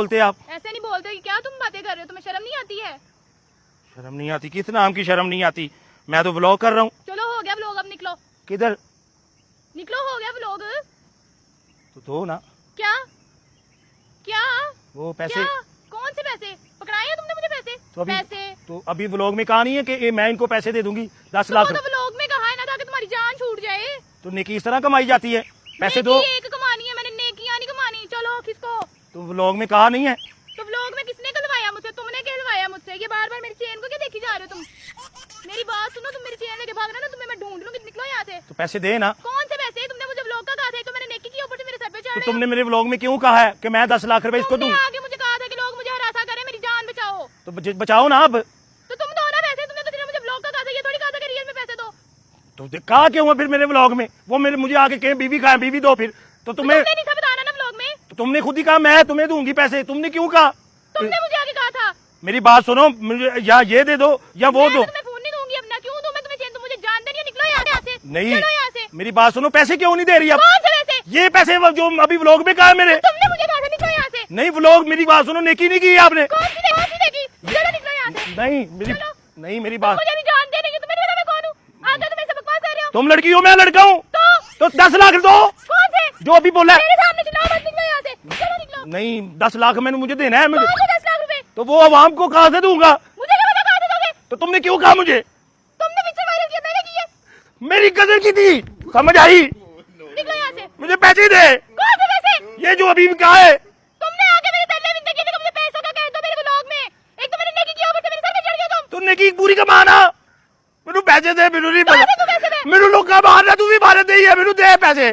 बोलते आप? ऐसे नहीं बोलते कि क्या तुम बातें कर रहे हो, तुम्हें शर्म नहीं आती है? शर्म नहीं आती? किस नाम की शर्म नहीं आती? मैं तो व्लॉग कर रहा हूँ। चलो हो गया व्लॉग, अब निकलो। किधर? निकलो, हो गया व्लॉग। तो दो ना। क्या क्या वो पैसे। क्या? कौन से पैसे पकड़ाए हैं तुमने मुझे? पैसे तो अभी पैसे तो अभी व्लॉग में कहा नहीं है कि मैं इनको पैसे दे दूंगी 10 तो लाख? वो तो व्लॉग में कहा है ना, ताकि तुम्हारी जान छूट जाए। तो नेकी इस तरह कमाई जाती है? पैसे दो। नेकी एक कमानी है, मैंने नेकियां नहीं कमानी। चलो खिसको। तो व्लॉग में कहा नहीं है? तो व्लॉग में किसने कहलवाया मुझसे? तुमने कहलवाया मुझसे। ये बार बार मेरी चेन को क्या देखी जा रहे हो तुम? मेरी बात सुनो, तुम मेरी चेन लेके भागना ना, तुम्हें मैं ढूंढ लूंगी। निकलो यहाँ से। तो पैसे दे ना। कौन से पैसे? तुमने मुझे व्लॉग का कहा था, तो मैंने नेकी की, ऊपर से मेरे सर पे चढ़ तो रहे तुमने मेरे व्लॉग में क्यों कहा है कि मैं 10 लाख रुपए इसको दूं? तुमने आगे मुझे कहा था कि लोग मुझे हरासा करें, मेरी जान बचाओ। तो बचाओ ना अब। तो तुम दो ना पैसे। तुमने तो सिर्फ मुझे व्लॉग का कहा था, ये थोड़ी कहा था कि रियल में पैसे दो। तो कहा क्यों है फिर मेरे व्लॉग में? वो मेरे मुझे आके कहे बीवी कहा है, बीवी दो। फिर तो तुम्हें तुमने नहीं था बताना ना व्लॉग में। तो तुमने खुद ही कहा मैं तुम्हें दूंगी पैसे। तुमने क्यों कहा? तुमने मुझे आगे कहा था। मेरी बात सुनो, मुझे या ये दे दो या वो दो। मैं तुम्हें फोन नहीं दूंगी अपना। क्यों दूं मैं तुम्हें चेन? तुम मुझे जानते नहीं हो। निकलो यहाँ से। नहीं, चलो यहाँ से। मेरी बात सुनो, पैसे क्यों नहीं दे रही अब? कौन से पैसे? ये पैसे जो अभी व्लॉग में कहा है मेरे। तुमने मुझे कहा था निकलो यहाँ से। नहीं, व्लॉग, मेरी बात सुनो, नेकी नहीं की आपने। कौन सी देखी? चलो निकलो यहाँ से। नहीं मेरी चलो। नहीं मेरी तुम बात। मुझे नहीं जानते नहीं, तुम्हें नहीं पता मैं कौन हूँ। आगे तुम ऐसे बकवास कर रहे हो। तुम लड़की हो, मैं लड़का हूँ। तो 10 लाख दो कौन से? जो अभी बोला है। मेरे सामने चिल्लाओ मत। निकलो यहाँ से। चलो निकलो। नहीं, 10 लाख मैंने मुझे देना है मुझे। कौन से 10 लाख रुपए? तो वो आवाम को कहाँ से दूंगा? मुझे क्या पता कहाँ से दोगे? तो तुमने क्यों कहा मुझे? तुमने पिक्चर वायरल किया, मैंने की है। मेरी कदर की थी, समझ आई? निकलो यहाँ से। मुझे पैसे दे। कौन से पैसे? ये जो अभी कहा है। तुमने आके मेरी तरले बिनते की थी कि मुझे पैसों का कह दो मेरे व्लॉग में। एक तो मैंने नेकी किया, ऊपर से मेरे सर पे चढ़ गए तुम। तू नेकी पूरी कमाना। मेनू पैसे दे, मेनू नहीं कहाँ से तू पैसे दे? मेनू लोग बाहर ना, तू भी भारत दे ही है, मेनू दे पैसे।